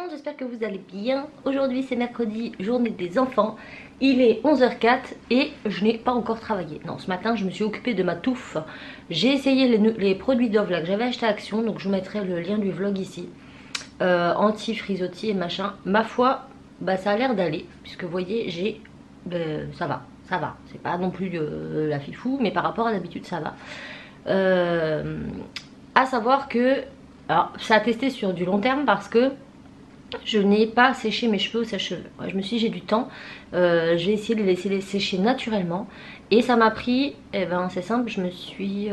monde, j'espère que vous allez bien. Aujourd'hui c'est mercredi, journée des enfants. Il est 11h04 et je n'ai pas encore travaillé. Non, ce matin je me suis occupée de ma touffe. J'ai essayé les produits Dove là que j'avais acheté à Action. Donc je vous mettrai le lien du vlog ici. Anti-frisottis et machin. Ma foi, bah, ça a l'air d'aller. Puisque vous voyez, j'ai... ça va. C'est pas non plus de la fifou, mais par rapport à d'habitude ça va. À savoir que... Alors ça a testé sur du long terme parce que je n'ai pas séché mes cheveux au sèche-cheveux. Ouais, je me suis dit j'ai du temps, j'ai essayé de les laisser sécher naturellement. Et ça m'a pris, c'est simple, je me suis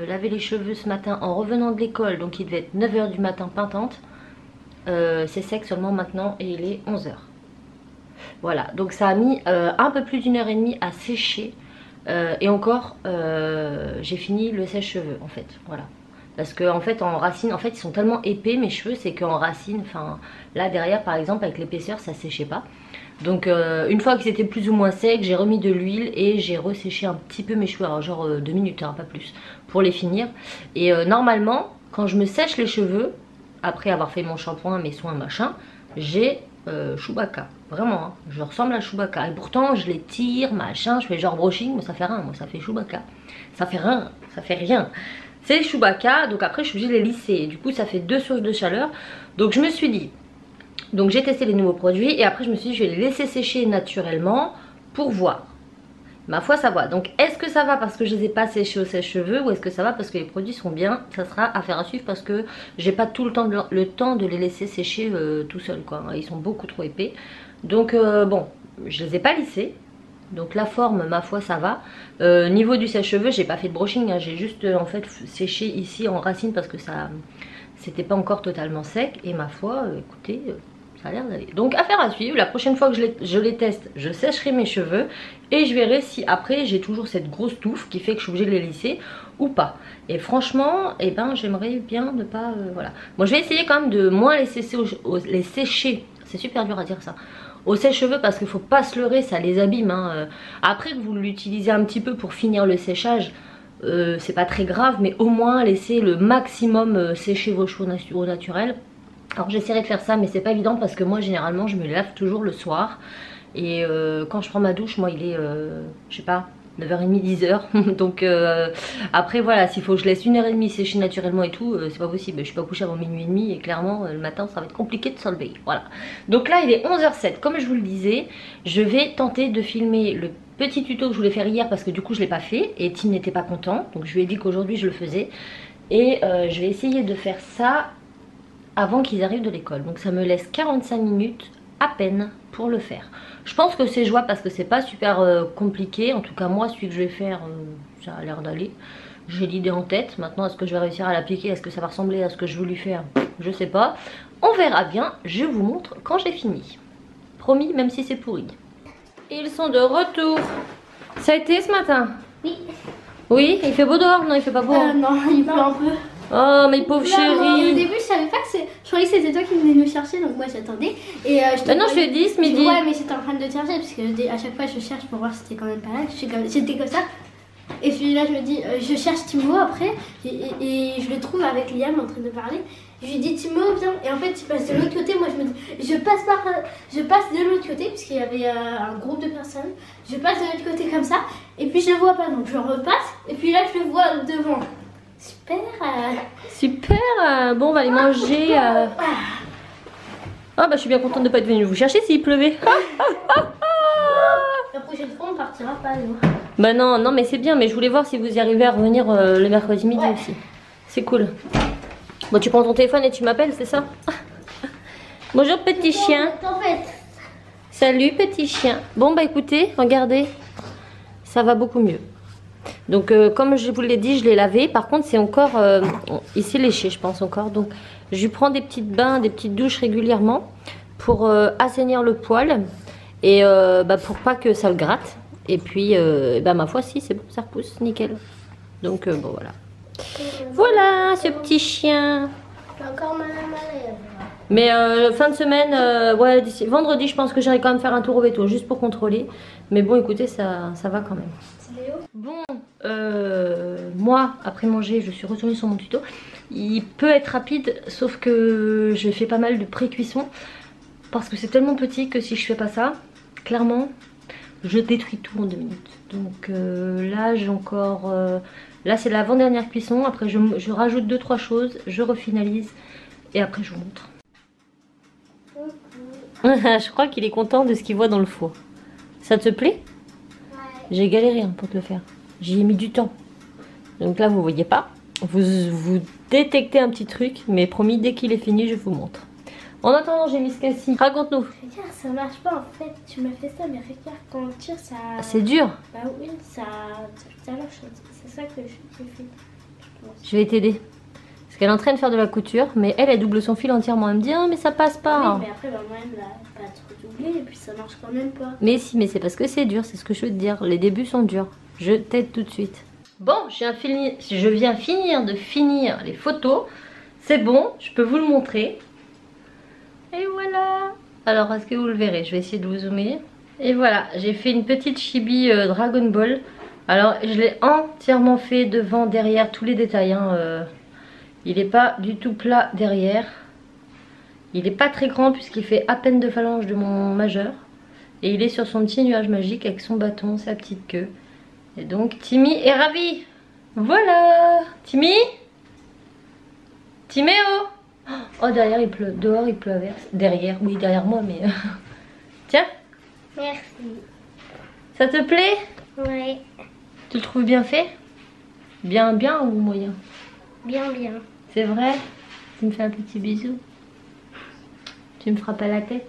lavé les cheveux ce matin en revenant de l'école. Donc il devait être 9 h du matin pintante. C'est sec seulement maintenant et il est 11 h. Voilà, donc ça a mis un peu plus d'1h30 à sécher. Et encore, j'ai fini le sèche-cheveux en fait, voilà. Parce que en fait en racine, en fait ils sont tellement épais mes cheveux, c'est qu'en racine, enfin là derrière par exemple avec l'épaisseur ça séchait pas. Donc une fois que c'était plus ou moins sec, j'ai remis de l'huile et j'ai resséché un petit peu mes cheveux, alors genre 2 minutes, hein, pas plus, pour les finir. Et normalement quand je me sèche les cheveux, après avoir fait mon shampoing, mes soins machin, j'ai Chewbacca, vraiment, hein, je ressemble à Chewbacca. Et pourtant je les tire, machin, je fais genre brushing, mais ça fait rien, moi ça fait Chewbacca. Ça fait rien, ça fait rien. C'est Chewbacca, donc après je suis obligée de les lisser. Du coup ça fait 2 sources de chaleur. Donc je me suis dit, donc j'ai testé les nouveaux produits et après je me suis dit je vais les laisser sécher naturellement pour voir. Ma foi ça va. Donc est-ce que ça va parce que je les ai pas séchés au sèche-cheveux ou est-ce que ça va parce que les produits sont bien? Ça sera affaire à suivre parce que j'ai pas tout le temps de les laisser sécher tout seul quoi. Ils sont beaucoup trop épais. Donc bon, je les ai pas lissés. Donc la forme, ma foi, ça va. Niveau du sèche-cheveux, j'ai pas fait de brushing, hein, j'ai juste en fait séché ici en racine parce que ça, c'était pas encore totalement sec. Et ma foi, écoutez, ça a l'air d'aller. Donc affaire à suivre. La prochaine fois que je les teste, je sécherai mes cheveux et je verrai si après j'ai toujours cette grosse touffe qui fait que je suis obligée de les lisser ou pas. Et franchement, eh ben j'aimerais bien ne pas, voilà. Moi je vais essayer quand même de moins les sécher. C'est super dur à dire ça. Au sèche-cheveux parce qu'il faut pas se leurrer, ça les abîme hein. Après que vous l'utilisez un petit peu pour finir le séchage, c'est pas très grave, mais au moins laissez le maximum sécher vos cheveux au naturel. Alors j'essaierai de faire ça, mais c'est pas évident parce que moi généralement je me lave toujours le soir. Et quand je prends ma douche, moi il est, je sais pas, 9h30, 10h. Donc après voilà, s'il faut que je laisse 1h30 sécher naturellement et tout, c'est pas possible. Je suis pas couchée avant minuit et demi et clairement le matin ça va être compliqué de se lever. Voilà. Donc là il est 11h07. Comme je vous le disais, je vais tenter de filmer le petit tuto que je voulais faire hier parce que du coup je l'ai pas fait et Tim n'était pas content. Donc je lui ai dit qu'aujourd'hui je le faisais. Et je vais essayer de faire ça avant qu'ils arrivent de l'école. Donc ça me laisse 45 minutes à peine pour le faire. Je pense que c'est jouable parce que c'est pas super compliqué. En tout cas moi celui que je vais faire ça a l'air d'aller. J'ai l'idée en tête. Maintenant est-ce que je vais réussir à l'appliquer? Est-ce que ça va ressembler à ce que je veux lui faire? Je sais pas. On verra bien. Je vous montre quand j'ai fini. Promis, même si c'est pourri. Ils sont de retour. Ça a été ce matin? Oui. Oui, il fait beau dehors? Non, il fait pas beau. Non, il pleut un peu. Oh mes pauvres chéris. Au début je savais pas que c'est... Je croyais que c'était toi qui venais nous chercher, donc moi j'attendais. Et non, je lui ai dit ce midi. Ouais mais j'étais en train de te chercher parce que à chaque fois je cherche pour voir si t'es quand même pas là. J'étais comme ça. Et puis là je me dis, je cherche Timo après. Et je le trouve avec Liam en train de parler. Je lui dis Timo viens. Et en fait il passe de l'autre côté. Moi je me dis, je passe de l'autre côté parce qu'il y avait un groupe de personnes. Je passe de l'autre côté comme ça. Et puis je le vois pas, donc je repasse. Et puis là je le vois devant. Super. Super. Bon, on va aller manger. Ah bah je suis bien contente de pas être venue vous chercher s'il pleuvait. La prochaine fois on partira pas nous. Bah non, non mais c'est bien. Mais je voulais voir si vous y arrivez à revenir le mercredi midi aussi. C'est cool. Bon, tu prends ton téléphone et tu m'appelles, c'est ça? Bonjour petit chien. Salut petit chien. Bon bah écoutez, regardez, ça va beaucoup mieux. Donc comme je vous l'ai dit, je l'ai lavé. Par contre c'est encore, il s'est léché je pense encore. Donc je lui prends des petites bains, des petites douches régulièrement pour assainir le poil. Et pour pas que ça le gratte. Et puis ma foi si c'est bon, ça repousse nickel. Donc bon voilà. Voilà ce petit chien. J'ai encore mal à ma lèvre. Mais fin de semaine, ouais, d'ici vendredi, je pense que j'irai quand même faire un tour au veto, juste pour contrôler. Mais bon, écoutez, ça va quand même. C'est Léo. Bon, moi, après manger, je suis retournée sur mon tuto. Il peut être rapide, sauf que j'ai fait pas mal de pré-cuisson. Parce que c'est tellement petit que si je fais pas ça, clairement, je détruis tout en 2 minutes. Donc là, j'ai encore... là, c'est l'avant-dernière cuisson. Après, je rajoute 2-3 choses, je refinalise. Et après, je vous montre. Je crois qu'il est content de ce qu'il voit dans le four. Ça te plaît? Ouais. J'ai galéré hein, pour te le faire. J'y ai mis du temps. Donc là, vous voyez pas. Vous détectez un petit truc. Mais promis, dès qu'il est fini, je vous montre. En attendant, j'ai mis ce cas-ci. Raconte-nous. Regarde, ça marche pas en fait. Tu m'as fait ça, mais regarde, quand on tire, ça. C'est dur. Bah oui, ça. Tout à l'heure, c'est ça que j'ai fait. Je pense. Je vais t'aider. Parce qu'elle est en train de faire de la couture. Mais elle double son fil entièrement. Elle me dit, ah, mais ça passe pas. Oui, mais après, bah, moi-même, là, pas trop doublé. Et puis ça marche quand même pas. Mais si, mais c'est parce que c'est dur. C'est ce que je veux te dire. Les débuts sont durs. Je t'aide tout de suite. Bon, je viens finir les photos. C'est bon, je peux vous le montrer. Et voilà. Alors, est-ce que vous le verrez? Je vais essayer de vous zoomer. Et voilà, j'ai fait une petite chibi Dragon Ball. Alors, je l'ai entièrement fait devant, derrière, tous les détails. Hein. Il n'est pas du tout plat derrière. Il n'est pas très grand puisqu'il fait à peine 2 phalanges de mon majeur. Et il est sur son petit nuage magique avec son bâton, sa petite queue. Et donc, Timmy est ravi. Voilà. Timmy? Timéo? Oh, derrière il pleut. Dehors il pleut à verse. Derrière, oui, derrière moi, mais... Tiens. Merci. Ça te plaît? Ouais. Tu le trouves bien fait? Bien, bien ou moyen? Bien, bien. C'est vrai? Tu me fais un petit bisou? Tu me frappes à la tête?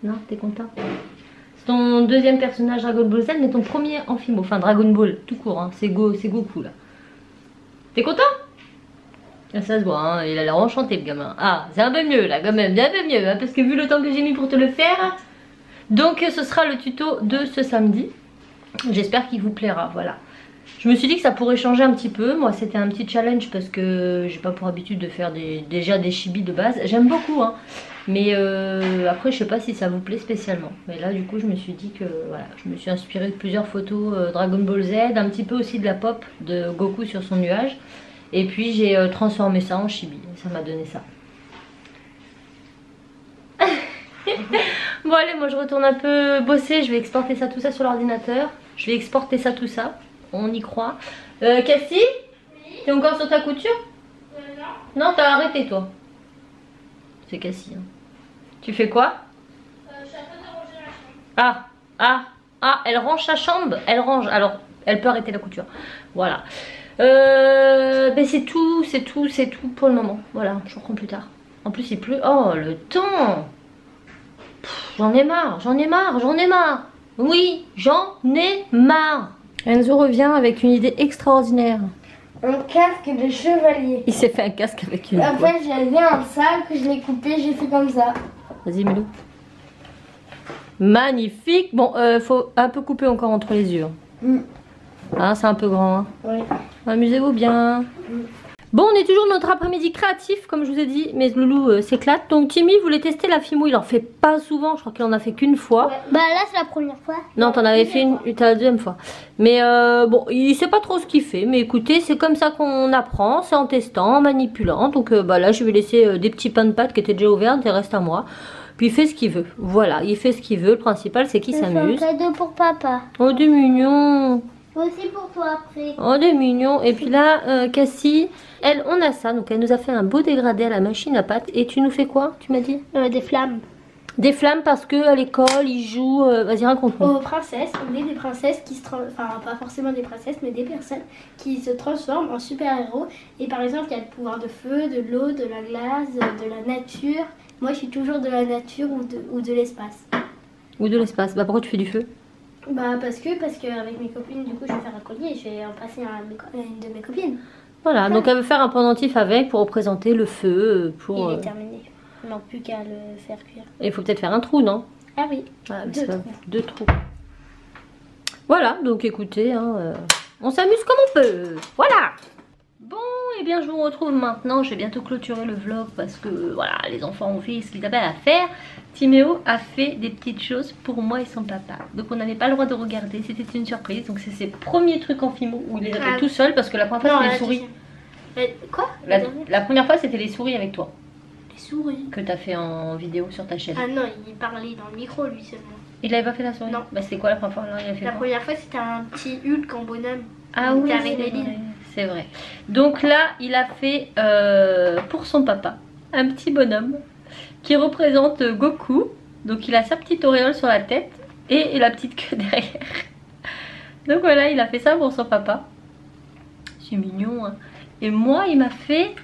Non, t'es content? C'est ton deuxième personnage Dragon Ball Z, mais ton premier Amphimo. Enfin, Dragon Ball, tout court, hein. C'est Goku, là. T'es content? Ça se voit, hein. Il a l'air enchanté, le gamin. Ah, c'est un peu mieux, là, quand même. Un peu mieux, hein, parce que vu le temps que j'ai mis pour te le faire... Donc, ce sera le tuto de ce samedi. J'espère qu'il vous plaira, voilà. Je me suis dit que ça pourrait changer un petit peu. Moi, c'était un petit challenge parce que j'ai pas pour habitude de faire déjà des chibis de base. J'aime beaucoup, hein. Mais après, je sais pas si ça vous plaît spécialement. Mais là, du coup, je me suis dit que voilà, je me suis inspirée de plusieurs photos Dragon Ball Z, un petit peu aussi de la pop de Goku sur son nuage. Et puis, j'ai transformé ça en chibi. Ça m'a donné ça. Bon, allez, moi, je retourne un peu bosser. Je vais exporter ça, tout ça sur l'ordinateur. Je vais exporter ça, tout ça. On y croit. Cassie, oui. T'es encore sur ta couture? Non. Non, t'as arrêté, toi. C'est Cassie. Hein. Tu fais quoi? Je suis en train de ranger ma chambre. Elle range sa chambre. Elle range. Alors, elle peut arrêter la couture. Voilà. Ben c'est tout pour le moment. Voilà, je reprends plus tard. En plus, il pleut. Oh, le temps. J'en ai marre. Oui, j'en ai marre. Enzo revient avec une idée extraordinaire. Un casque de chevalier. Il s'est fait un casque avec une... En fait, j'avais un sac, je l'ai coupé, j'ai fait comme ça. Vas-y, Milo. Magnifique. Bon, faut un peu couper encore entre les yeux. Ah, c'est un peu grand. Hein. Oui. Amusez-vous bien. Bon, on est toujours dans notre après-midi créatif, comme je vous ai dit. Mais Loulou s'éclate. Donc, Timmy voulait tester la Fimo. Il en fait pas souvent. Je crois qu'il en a fait qu'une fois. Ouais. Bah là, c'est la première fois. Non, t'en avais fait une, t'as la deuxième fois. Mais bon, il sait pas trop ce qu'il fait. Mais écoutez, c'est comme ça qu'on apprend. C'est en testant, en manipulant. Donc, bah là, je vais laisser des petits pains de pâtes qui étaient déjà ouverts. Il reste à moi. Puis il fait ce qu'il veut. Voilà, il fait ce qu'il veut. Le principal, c'est qu'il s'amuse. C'est un cadeau pour papa. Oh, des mignons. Aussi pour toi après. Oh, des mignons. Et puis là, Cassie, elle, on a ça. Donc, elle nous a fait un beau dégradé à la machine à pâte. Et tu nous fais quoi, tu m'as dit? Des flammes. Des flammes parce que à l'école, ils jouent... Vas-y, raconte-moi. Aux princesses, on est des princesses qui se enfin pas forcément des princesses, mais des personnes qui se transforment en super-héros. Et par exemple, il y a le pouvoir de feu, de l'eau, de la glace, de la nature. Moi, je suis toujours de la nature ou de l'espace. Ou de l'espace. Bah, pourquoi tu fais du feu? Bah parce que avec mes copines, du coup, je vais faire un collier et je vais en passer à une de mes copines. Voilà, donc elle veut faire un pendentif avec pour représenter le feu. Il est terminé. Il ne manque plus qu'à le faire cuire. Et il faut peut-être faire un trou, non? Ah oui, voilà, deux trous. Voilà, donc écoutez, hein, on s'amuse comme on peut. Voilà. Bon, et bien bien, je vous retrouve maintenant. Je vais bientôt clôturer le vlog parce que voilà, les enfants ont fait ce qu'ils avaient à faire. Timéo a fait des petites choses pour moi et son papa. Donc on n'avait pas le droit de regarder, c'était une surprise. Donc c'est ses premiers trucs en filmo où il les a fait tout seul parce que la première fois c'était les souris. Quoi? La première fois c'était les souris avec toi. Les souris? Que t'as fait en vidéo sur ta chaîne. Ah non, il parlait dans le micro lui seulement. Il avait pas fait la souris? Non. Bah c'était quoi la première fois? Il a fait la première fois c'était un petit Hulk en bonhomme. Ah oui, c'est vrai. Donc là il a fait pour son papa un petit bonhomme qui représente Goku. Donc il a sa petite auréole sur la tête et la petite queue derrière. Donc voilà, il a fait ça pour son papa. C'est mignon hein. Et moi il m'a fait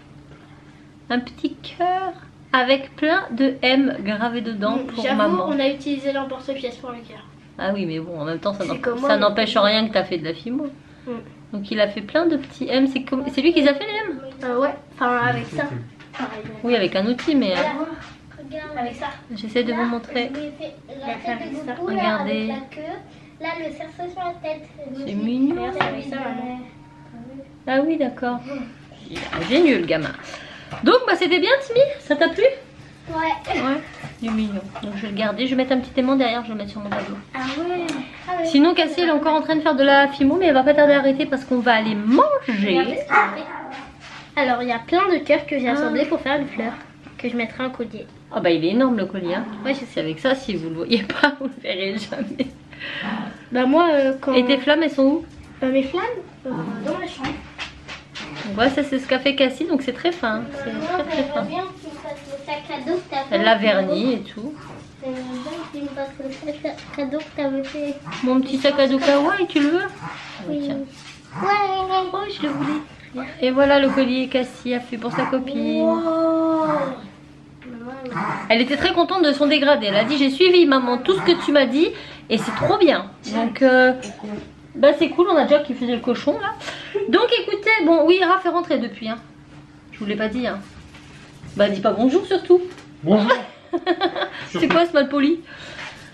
un petit cœur avec plein de M gravés dedans pour maman. On a utilisé l'emporte-pièce pour le cœur. Ah oui mais bon en même temps ça n'empêche rien que tu as fait de la fimo. Donc il a fait plein de petits M. C'est lui qui les a fait les M? Ouais, enfin avec ça. Oui avec un outil mais... Regarde avec ça. J'essaie de vous montrer. La tête de Goku, regardez. là, avec la queue. Là le cerceau sur la tête. C'est mignon. Avec ça, ah oui d'accord. Il est génial le gamin. Donc bah c'était bien Timmy, ça t'a plu? Ouais. Il est mignon. Donc je vais le garder, je vais mettre un petit aimant derrière, je vais le mettre sur mon tableau. Ah ouais. Sinon Cassie elle est encore en train de faire de la fimo mais elle va pas tarder à arrêter parce qu'on va aller manger. Alors il y a plein de cœurs que j'ai assemblés pour faire une fleur que je mettrai en collier. Ah bah il est énorme le collier hein. Ouais je sais. C'est avec ça, si vous le voyez pas vous le verrez jamais. Bah moi quand... Et tes flammes elles sont où? Bah mes flammes dans la chambre. Ouais ça c'est ce qu'a fait Cassie donc c'est très fin. C'est très fin. Elle l'a verni et tout. Mon petit sac à dos kawaii, tu le veux? Oui. Oh, je le voulais. Et voilà le collier Cassie a fait pour sa copine. Wow. Elle était très contente de son dégradé. Elle a dit j'ai suivi maman tout ce que tu m'as dit et c'est trop bien. Donc bah c'est cool, on a déjà qui faisait le cochon là. Donc écoutez, bon oui Raph est rentré depuis hein. Je vous l'ai pas dit hein. Bah dis pas bonjour surtout. Bonjour. C'est quoi ce malpoli?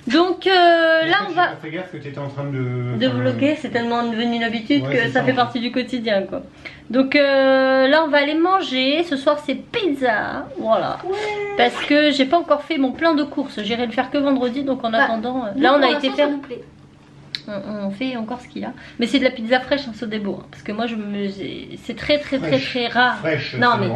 Donc là on va... Fais gaffe que tu étais en train de vlogger, c'est tellement devenu une habitude ouais, que ça fait partie du quotidien quoi. Donc là on va aller manger, ce soir c'est pizza, voilà. Ouais. Parce que j'ai pas encore fait mon plein de courses, j'irai le faire que vendredi donc en attendant... là on a été faire... On fait encore ce qu'il y a. Mais c'est de la pizza fraîche, hein, Sodebo. Hein, parce que moi, c'est très rare. Fraîche, non, mais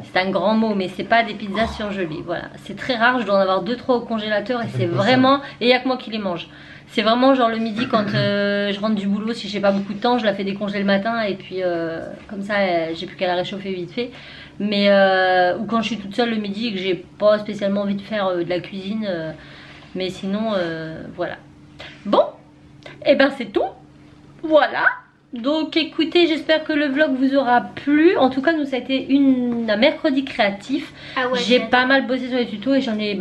c'est un grand mot, mais c'est pas des pizzas surgelées. Voilà, c'est très rare. Je dois en avoir 2-3 au congélateur et c'est vraiment. Et il n'y a que moi qui les mange. C'est vraiment genre le midi quand je rentre du boulot, si j'ai pas beaucoup de temps, je la fais décongeler le matin et puis comme ça, j'ai plus qu'à la réchauffer vite fait. Mais ou quand je suis toute seule le midi et que j'ai pas spécialement envie de faire de la cuisine. Mais sinon, voilà. Bon. Et ben c'est tout, voilà. Donc écoutez, j'espère que le vlog vous aura plu. En tout cas nous ça a été un mercredi créatif. Ah ouais, j'ai pas mal bossé sur les tutos et j'en ai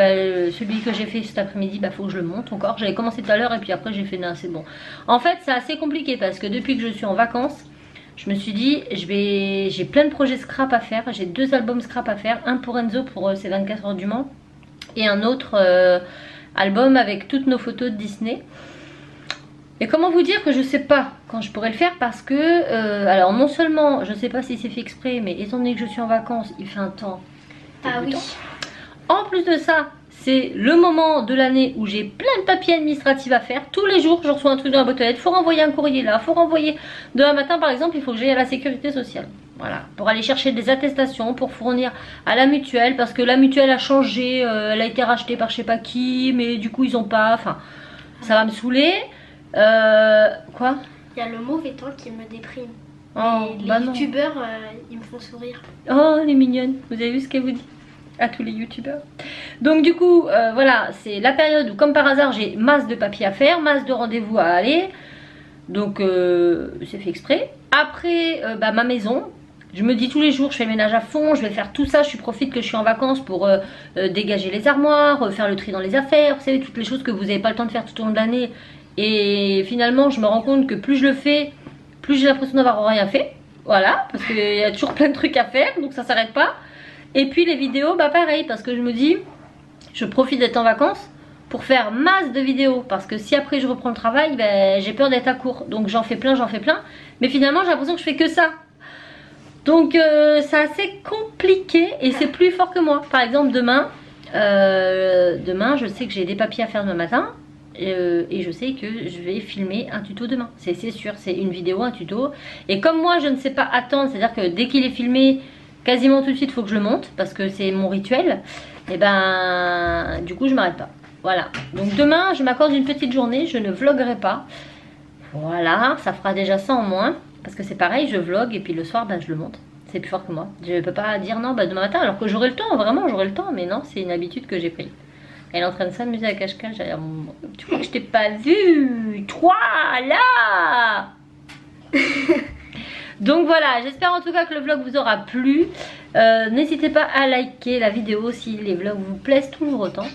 celui que j'ai fait cet après-midi, faut que je le monte encore. J'avais commencé tout à l'heure et puis après j'ai fait non c'est bon. En fait c'est assez compliqué parce que depuis que je suis en vacances, je me suis dit j'ai plein de projets scrap à faire. J'ai 2 albums scrap à faire, un pour Enzo pour ses 24 heures du Mans et un autre album avec toutes nos photos de Disney. Et comment vous dire que je sais pas quand je pourrais le faire parce que alors non seulement je sais pas si c'est fait exprès mais étant donné que je suis en vacances il fait un temps dégoûtant. En plus de ça c'est le moment de l'année où j'ai plein de papiers administratifs à faire. Tous les jours je reçois un truc dans la boîte aux lettres, faut renvoyer un courrier là, faut renvoyer demain matin par exemple il faut que j'aille à la sécurité sociale. Voilà, pour aller chercher des attestations, pour fournir à la mutuelle parce que la mutuelle a changé, elle a été rachetée par je sais pas qui mais du coup ils ont pas, enfin ça va me saouler. Quoi? Il y a le mauvais temps qui me déprime. Oh, les youtubeurs, ils me font sourire. Oh, elle est mignonne. Vous avez vu ce qu'elle vous dit? À tous les youtubeurs. Donc du coup, voilà, c'est la période où comme par hasard, j'ai masse de papier à faire, masse de rendez-vous à aller. Donc c'est fait exprès. Après, ma maison. Je me dis tous les jours, je fais le ménage à fond, je vais faire tout ça, je profite que je suis en vacances pour dégager les armoires, faire le tri dans les affaires. Vous savez, toutes les choses que vous n'avez pas le temps de faire tout au long de l'année. Et finalement je me rends compte que plus je le fais, plus j'ai l'impression d'avoir rien fait. Voilà, parce qu'il y a toujours plein de trucs à faire, donc ça s'arrête pas. Et puis les vidéos, pareil, parce que je me dis, je profite d'être en vacances pour faire masse de vidéos. Parce que si après je reprends le travail, j'ai peur d'être à court. Donc j'en fais plein, mais finalement j'ai l'impression que je fais que ça. Donc c'est assez compliqué et c'est plus fort que moi. Par exemple demain, je sais que j'ai des papiers à faire demain matin. Et je sais que je vais filmer un tuto demain, c'est sûr, c'est une vidéo, un tuto. Et comme moi je ne sais pas attendre, c'est à dire que dès qu'il est filmé, quasiment tout de suite il faut que je le monte, parce que c'est mon rituel. Et ben du coup je m'arrête pas. Voilà, donc demain je m'accorde une petite journée, je ne vloguerai pas. Voilà, ça fera déjà ça en moins, parce que c'est pareil, je vlog et puis le soir ben, je le monte. C'est plus fort que moi, je peux pas dire non bah, demain matin, alors que j'aurai le temps, vraiment j'aurai le temps. Mais non, c'est une habitude que j'ai prise. Elle est en train de s'amuser à cache-cache. Tu crois que je t'ai pas vu? Toi, là. Donc voilà, j'espère en tout cas que le vlog vous aura plu. N'hésitez pas à liker la vidéo si les vlogs vous plaisent toujours autant.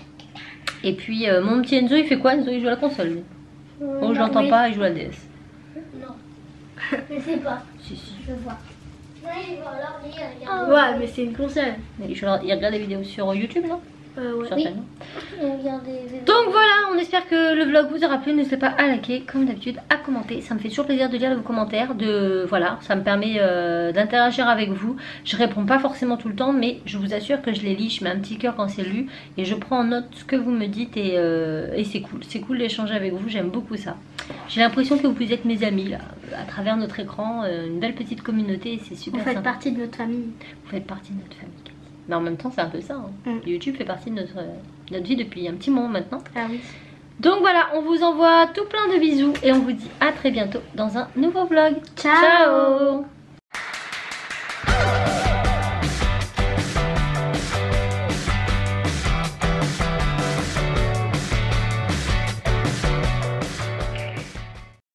Et puis mon petit Enzo, il fait quoi? Enzo, il joue à la console lui. Oh, je l'entends pas, il joue à la DS. Non, je sais pas. Si, si. Je vois. Ouais, mais c'est une console. Il regarde des vidéos sur YouTube, non? Ouais. Certainement. Donc voilà, on espère que le vlog vous aura plu. N'hésitez pas à liker, comme d'habitude, à commenter. Ça me fait toujours plaisir de lire vos commentaires. Voilà, ça me permet d'interagir avec vous. Je réponds pas forcément tout le temps, mais je vous assure que je les lis. Je mets un petit cœur quand c'est lu et je prends en note ce que vous me dites. Et c'est cool. C'est cool d'échanger avec vous. J'aime beaucoup ça. J'ai l'impression que vous êtes mes amis là, à travers notre écran. Une belle petite communauté et c'est super sympa. Vous faites partie de notre famille. Vous faites partie de notre famille. Mais en même temps c'est un peu ça hein. YouTube fait partie de notre vie depuis un petit moment maintenant. Ah oui. Donc voilà, on vous envoie tout plein de bisous et on vous dit à très bientôt dans un nouveau vlog. Ciao. Ciao.